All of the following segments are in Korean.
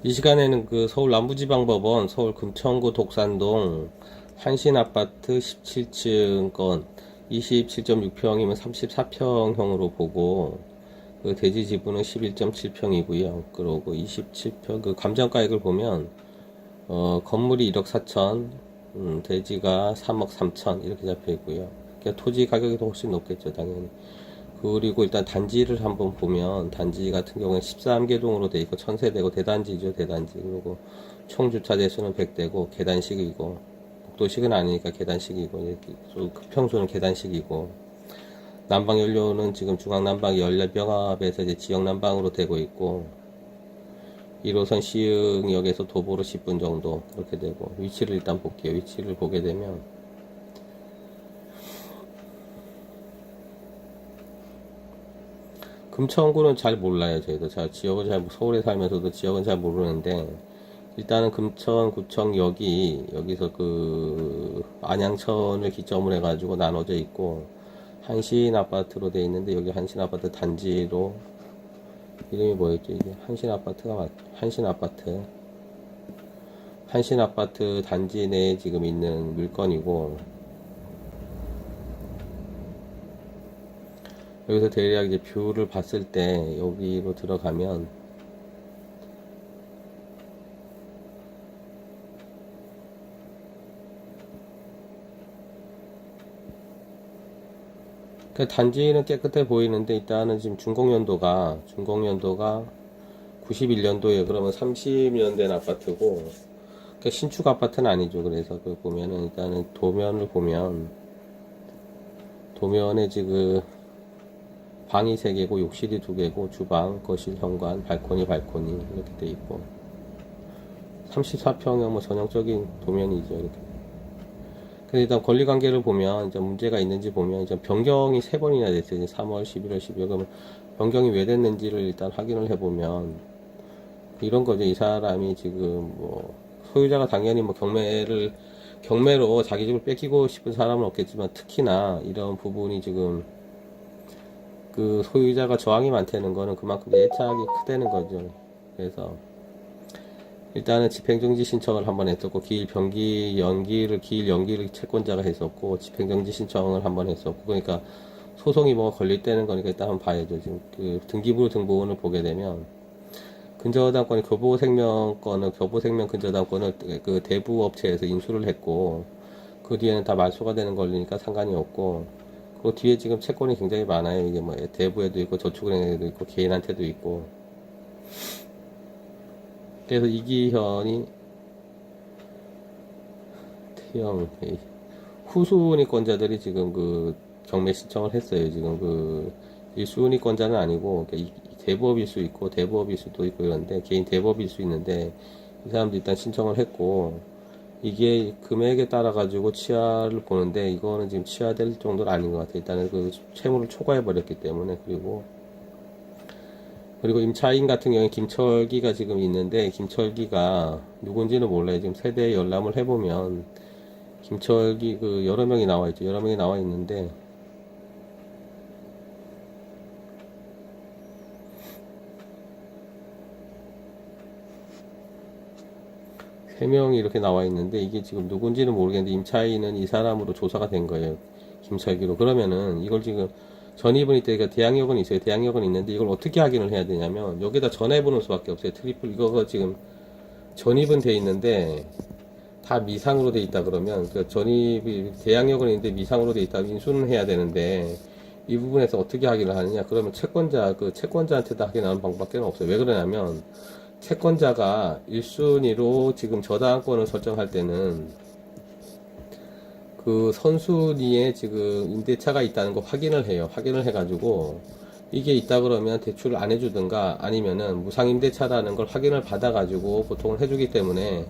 이 시간에는 그 서울 남부지방법원 서울 금천구 독산동 한신아파트 17층 건 27.6평이면 34평형으로 보고, 그 대지 지분은 11.7평이고요. 그러고 27평 그 감정가액을 보면 건물이 1억 4천, 대지가 3억 3천 이렇게 잡혀 있고요. 그러니까 토지 가격이 더 훨씬 높겠죠, 당연히. 그리고 일단 단지를 한번 보면, 단지 같은 경우는 13개 동으로 돼 있고 1000세대고 대단지죠, 대단지. 그리고 총 주차 대수는 100대고 계단식이고, 복도식은 아니니까 계단식이고, 평수는 계단식이고, 난방 연료는 지금 중앙 난방이 연료병합에서 이제 지역 난방으로 되고 있고, 1호선 시흥역에서 도보로 10분 정도 그렇게 되고, 위치를 일단 볼게요. 위치를 보게 되면 금천구는 잘 몰라요. 저희도 잘 지역은 잘, 서울에 살면서도 지역은 잘 모르는데, 일단은 금천구청역이 여기서 그 안양천을 기점으로 해가지고 나눠져 있고, 한신 아파트로 돼 있는데, 여기 한신 아파트 단지로 이름이 뭐였죠? 이게 한신 아파트가 한신 아파트, 한신 아파트 단지 내에 지금 있는 물건이고, 여기서 대략 이제 뷰를 봤을 때 여기로 들어가면, 그 단지는 깨끗해 보이는데, 일단은 지금 준공연도가 91년도에 그러면 30년 된 아파트고, 그러니까 신축 아파트는 아니죠. 그래서 그 보면은 일단은 도면을 보면, 도면에 지금 방이 3개고 욕실이 2개고 주방, 거실, 현관, 발코니 이렇게 돼 있고, 34평형 뭐 전형적인 도면이죠. 이렇게. 근데 일단 권리관계를 보면 이제 문제가 있는지 보면, 이제 변경이 3번이나 됐어요. 이제 3월, 11월, 12월. 그러면 변경이 왜 됐는지를 일단 확인을 해보면 이런 거죠. 이 사람이 지금 뭐 소유자가 당연히 뭐 경매로 자기 집을 뺏기고 싶은 사람은 없겠지만, 특히나 이런 부분이 지금 그 소유자가 저항이 많다는 거는 그만큼 예차하기 크다는 거죠. 그래서 일단은 집행정지 신청을 한번 했었고, 기일 연기를 채권자가 했었고, 집행정지 신청을 한번 했었고, 그러니까 소송이 뭐가 걸릴 때는 거니까 일단 한번 봐야죠. 지금 그 등기부 등본을 보게 되면, 근저당권이 교보생명 근저당권을 그 대부 업체에서 인수를 했고, 그 뒤에는 다 말소가 되는 권리니까 상관이 없고, 그 뒤에 지금 채권이 굉장히 많아요. 이게 뭐 대부에도 있고 저축은행에도 있고 개인한테도 있고. 그래서 이기현이 태영 후순위권자들이 지금 그 경매 신청을 했어요. 지금 그 1순위권자는 아니고, 그러니까 대부업일 수 있고 대부업일 수도 있고 이런데, 개인 대부업일 수 있는데, 이 사람도 일단 신청을 했고, 이게 금액에 따라 가지고 치아를 보는데, 이거는 지금 치아될 정도는 아닌 것 같아요. 일단은 그 채무를 초과해 버렸기 때문에. 그리고 임차인 같은 경우에 김철기가 지금 있는데, 김철기가 누군지는 몰라요. 지금 세대 열람을 해보면 김철기 그 여러 명이 나와 있죠. 여러 명이 나와 있는데, 3명이 이렇게 나와 있는데, 이게 지금 누군지는 모르겠는데 임차인은 이 사람으로 조사가 된 거예요. 김철기로. 그러면은 이걸 지금 전입은 있대. 그러니까 대항력은 있어요. 대항력은 있는데, 이걸 어떻게 확인을 해야 되냐면, 여기다 전화해보는 수밖에 없어요. 이거가 지금 전입은 돼 있는데 다 미상으로 돼 있다 그러면, 그 전입이 대항력은 있는데 미상으로 돼 있다, 인수는 해야 되는데, 이 부분에서 어떻게 확인을 하느냐? 그러면 채권자한테도 확인하는 방법밖에 없어요. 왜 그러냐면, 채권자가 1순위로 지금 저당권을 설정할 때는 그 선순위에 지금 임대차가 있다는 거 확인을 해요. 확인을 해가지고 이게 있다 그러면 대출을 안 해주든가, 아니면은 무상임대차라는 걸 확인을 받아가지고 보통은 해주기 때문에,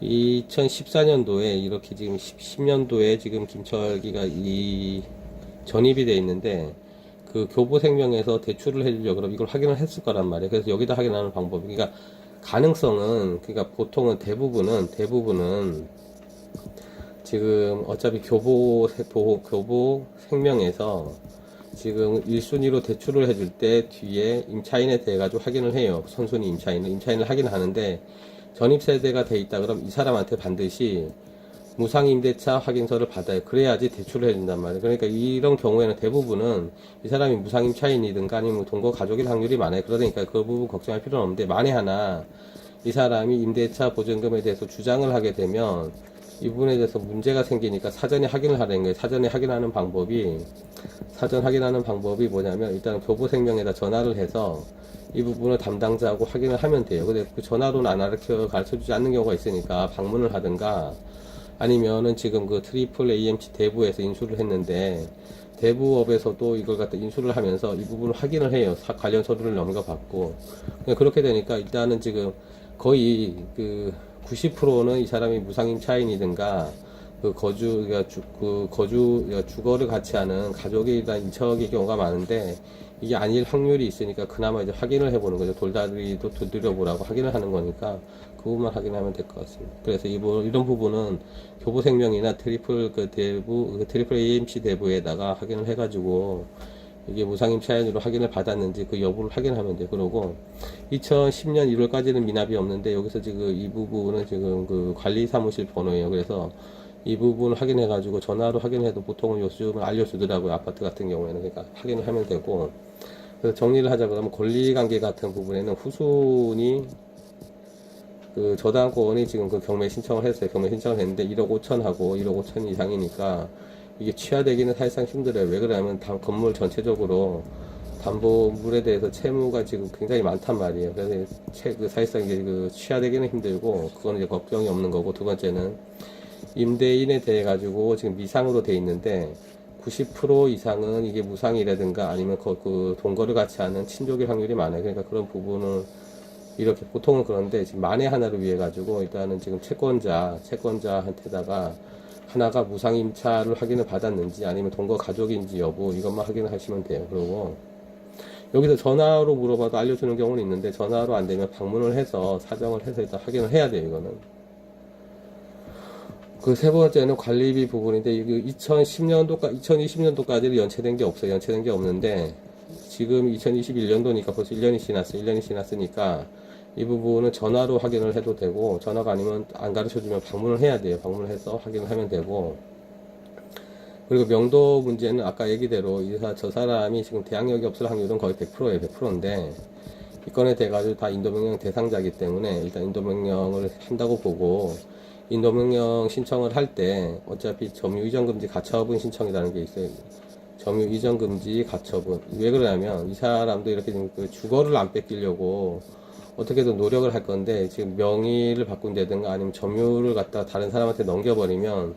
2014년도에 이렇게 지금 10년도에 지금 김철기가 이 전입이 돼 있는데, 그 교보생명에서 대출을 해주려고 그럼 이걸 확인을 했을 거란 말이에요. 그래서 여기다 확인하는 방법이, 그러니까 가능성은, 그러니까 보통은 대부분은 지금 어차피 교보생명에서 지금 1순위로 대출을 해줄 때 뒤에 임차인에 대해 가지고 확인을 해요. 선순위 임차인을 확인하는데 전입세대가 돼 있다 그럼 이 사람한테 반드시 무상임대차 확인서를 받아요. 그래야지 대출을 해준단 말이에요. 그러니까 이런 경우에는 대부분은 이 사람이 무상임차인이든가 아니면 동거 가족일 확률이 많아요. 그러니까 그 부분 걱정할 필요는 없는데 만에 하나 이 사람이 임대차 보증금에 대해서 주장을 하게 되면 이 부분에 대해서 문제가 생기니까 사전에 확인을 하는 거예요. 사전 확인하는 방법이 뭐냐면 일단 교보생명에다 전화를 해서 이 부분을 담당자하고 확인을 하면 돼요. 근데 그 전화로는 안 가르쳐주지 않는 경우가 있으니까 방문을 하든가 아니면은 지금 그 트리플 AMC 대부에서 인수를 했는데 대부업에서도 이걸 갖다 인수를 하면서 이 부분을 확인을 해요. 관련 서류를 넘겨받고 그렇게 되니까 일단은 지금 거의 그 90%는 이 사람이 무상임차인이든가 그 주거를 같이 하는 가족이나 인척의 경우가 많은데 이게 아닐 확률이 있으니까 그나마 이제 확인을 해보는 거죠. 돌다리도 두드려보라고 확인을 하는 거니까 그 부분만 확인하면 될 것 같습니다. 그래서 이런 부분은 교보생명이나 트리플 AMC 대부에다가 확인을 해가지고 이게 무상임차인으로 확인을 받았는지 그 여부를 확인하면 돼요. 그러고 2010년 1월까지는 미납이 없는데 여기서 지금 이 부분은 지금 그 관리사무실 번호예요. 그래서 이 부분을 확인해가지고 전화로 확인해도 보통은 요즘은 알려주더라고요. 아파트 같은 경우에는. 그러니까 확인을 하면 되고. 그래서 정리를 하자 그러면 권리관계 같은 부분에는 후순위 그 저당권이 지금 그 경매 신청을 했어요. 경매 신청을 했는데 1억 5천 하고 1억 5천 이상이니까 이게 취하되기는 사실상 힘들어요. 왜 그러냐면 건물 전체적으로 담보물에 대해서 채무가 지금 굉장히 많단 말이에요. 그래서 사실상 이게 그 취하되기는 힘들고 그거는 이제 걱정이 없는 거고 두 번째는 임대인에 대해 가지고 지금 미상으로 돼 있는데 90% 이상은 이게 무상이라든가 아니면 그 동거를 같이 하는 친족의 확률이 많아요. 그러니까 그런 부분은 이렇게 보통은 그런데 지금 만에 하나를 위해 가지고 일단은 지금 채권자한테다가 하나가 무상임차를 확인을 받았는지 아니면 동거 가족인지 여부 이것만 확인을 하시면 돼요. 그리고 여기서 전화로 물어봐도 알려주는 경우는 있는데 전화로 안 되면 방문을 해서 사정을 해서 일단 확인을 해야 돼요. 이거는. 그 세 번째는 관리비 부분인데 이게 2020년도까지는 연체된 게 없어요. 연체된 게 없는데 지금 2021년도니까 벌써 1년이 지났으니까 이 부분은 전화로 확인을 해도 되고 전화가 아니면 안 가르쳐주면 방문을 해야 돼요. 방문을 해서 확인을 하면 되고 그리고 명도 문제는 아까 얘기대로 저 사람이 지금 대항력이 없을 확률은 거의 100%예요. 100%인데 이 건에 대해 가지고 다 인도명령 대상자이기 때문에 일단 인도명령을 한다고 보고 인도명령 신청을 할 때 어차피 점유 이전 금지 가처분 신청이라는 게 있어요. 점유 이전 금지 가처분. 왜 그러냐면 이 사람도 이렇게 그 주거를 안 뺏기려고 어떻게든 노력을 할 건데 지금 명의를 바꾼다든가 아니면 점유를 갖다 다른 사람한테 넘겨버리면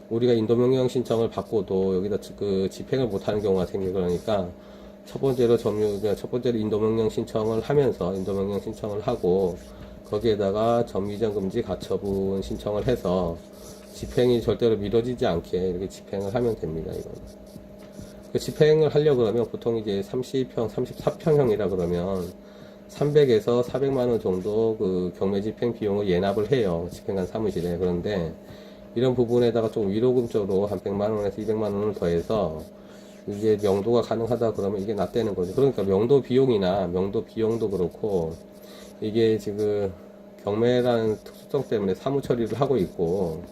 우리가 인도명령 신청을 받고도 여기다 그 집행을 못하는 경우가 생겨. 그러니까 첫 번째로 인도명령 신청을 하면서 인도명령 신청을 하고 거기에다가 점유이전 금지 가처분 신청을 해서 집행이 절대로 미뤄지지 않게 이렇게 집행을 하면 됩니다. 이거는. 그 집행을 하려고 그러면 보통 이제 30평, 34평형이라 그러면 300에서 400만 원 정도 그 경매 집행 비용을 예납을 해요. 집행관 사무실에. 그런데 이런 부분에다가 좀 위로금적으로 한 100만 원에서 200만 원을 더해서 이게 명도가 가능하다 그러면 이게 낫다는 거죠. 그러니까 명도 비용도 그렇고 이게 지금 경매라는 특수성 때문에 사무 처리를 하고 있고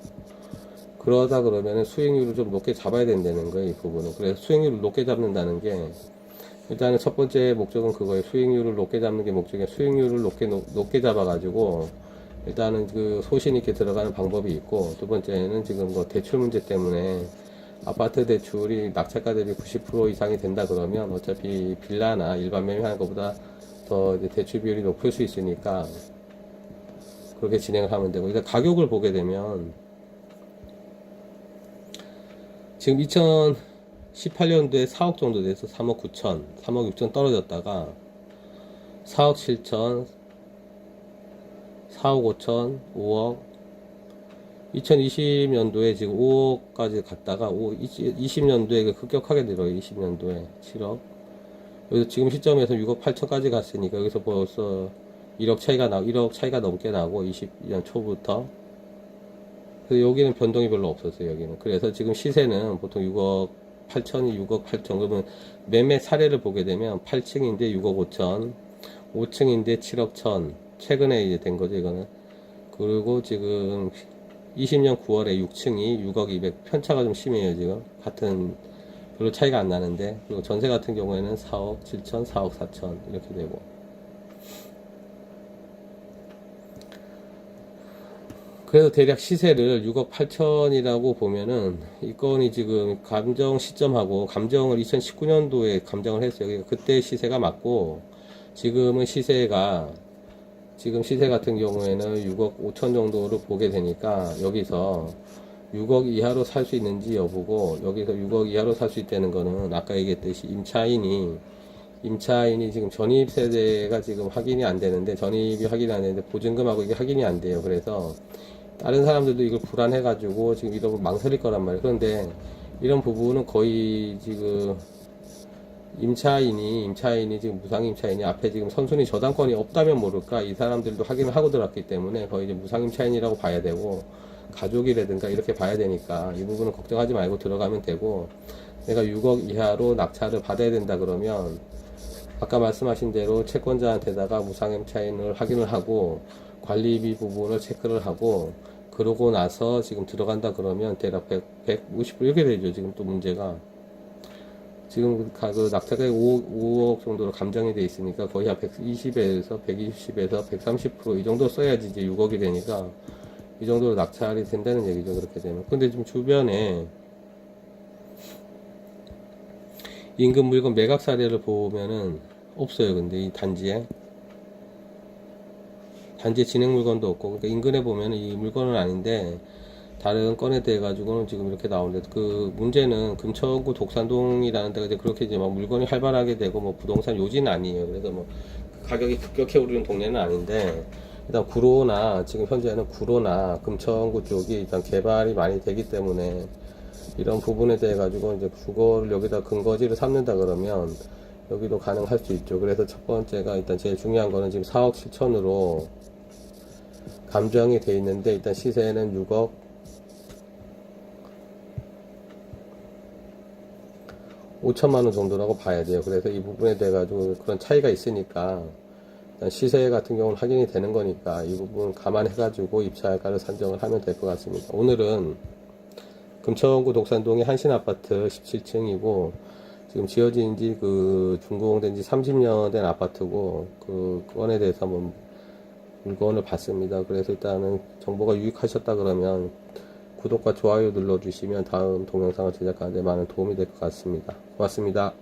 그러다 그러면 수익률을 좀 높게 잡아야 된다는 거예요. 이 부분은. 그래서 수익률을 높게 잡는다는 게 일단은 첫 번째 목적은 그거예요. 수익률을 높게 잡는 게 목적이에요. 수익률을 높게 잡아가지고 일단은 그 소신 있게 들어가는 방법이 있고 두 번째는 지금 뭐 대출 문제 때문에 아파트 대출이 낙찰가 대비 90% 이상이 된다 그러면 어차피 빌라나 일반 매매하는 것보다 더 이제 대출 비율이 높을 수 있으니까 그렇게 진행을 하면 되고 일단 가격을 보게 되면 지금 2018년도에 4억 정도 돼서 3억 9천, 3억 6천 떨어졌다가 4억 7천, 4억 5천, 5억 2020년도에 지금 5억까지 갔다가 20년도에 급격하게 내려요. 20년도에 7억 여기서 지금 시점에서 6억 8천까지 갔으니까 여기서 벌써 1억 차이가 넘게 나고 20년 초부터 그래서 여기는 변동이 별로 없었어요. 여기는. 그래서 지금 시세는 보통 6억 8천이 6억 8천. 그러면 매매 사례를 보게 되면 8층인데 6억 5천, 5층인데 7억 천. 최근에 이제 된 거죠, 이거는. 그리고 지금 20년 9월에 6층이 6억 200. 편차가 좀 심해요, 지금. 같은, 별로 차이가 안 나는데. 그리고 전세 같은 경우에는 4억 7천, 4억 4천. 이렇게 되고. 그래서 대략 시세를 6억 8천이라고 보면은 이 건이 지금 감정 시점하고 감정을 2019년도에 감정을 했어요. 그러니까 그때 시세가 맞고 지금은 시세가 지금 시세 같은 경우에는 6억 5천 정도로 보게 되니까 여기서 6억 이하로 살 수 있는지 여부고 여기서 6억 이하로 살 수 있다는 거는 아까 얘기했듯이 임차인이 지금 전입 세대가 지금 확인이 안 되는데 전입이 확인이 안 되는데 보증금하고 이게 확인이 안 돼요. 그래서 다른 사람들도 이걸 불안해가지고 지금 이런 걸 망설일 거란 말이에요. 그런데 이런 부분은 거의 지금 임차인이 지금 무상임차인이 앞에 지금 선순위 저당권이 없다면 모를까 이 사람들도 확인을 하고 들어왔기 때문에 거의 이제 무상임차인이라고 봐야 되고 가족이라든가 이렇게 봐야 되니까 이 부분은 걱정하지 말고 들어가면 되고 내가 6억 이하로 낙찰을 받아야 된다 그러면 아까 말씀하신 대로 채권자한테다가 무상임차인을 확인을 하고 관리비 부분을 체크를 하고 그러고 나서 지금 들어간다 그러면 대략 150% 이렇게 되죠. 지금 또 문제가 지금 그 낙찰가액 5억 정도로 감정이 돼 있으니까 거의 한 120에서 120에서 130% 이 정도 써야지 이제 6억이 되니까 이 정도로 낙찰이 된다는 얘기죠. 그렇게 되면. 근데 지금 주변에 인근 물건 매각 사례를 보면은 없어요. 근데 이 단지에 진행 물건도 없고 그러니까 인근에 보면은 이 물건은 아닌데 다른 건에 대해 가지고는 지금 이렇게 나오는데 그 문제는 금천구 독산동이라는 데가 이제 그렇게 이제 막 물건이 활발하게 되고 뭐 부동산 요지는 아니에요. 그래서 뭐 가격이 급격히 오르는 동네는 아닌데 일단 구로나 지금 현재는 구로나 금천구 쪽이 일단 개발이 많이 되기 때문에 이런 부분에 대해 가지고 이제 주거를 여기다 근거지를 삼는다 그러면 여기도 가능할 수 있죠. 그래서 첫 번째가 일단 제일 중요한 거는 지금 4억 7천으로 감정이 돼 있는데 일단 시세는 6억 5천만 원 정도라고 봐야 돼요. 그래서 이 부분에 대해 가지고 그런 차이가 있으니까 일단 시세 같은 경우는 확인이 되는 거니까 이 부분 감안해 가지고 입찰가를 산정을 하면 될 것 같습니다. 오늘은 금천구 독산동의 한신아파트 17층이고 지금 지어진 지 준공된 지 30년 된 아파트고 그 건에 대해서 한번 물건을 봤습니다. 그래서 일단은 정보가 유익하셨다 그러면 구독과 좋아요 눌러주시면 다음 동영상을 제작하는 데 많은 도움이 될 것 같습니다. 고맙습니다.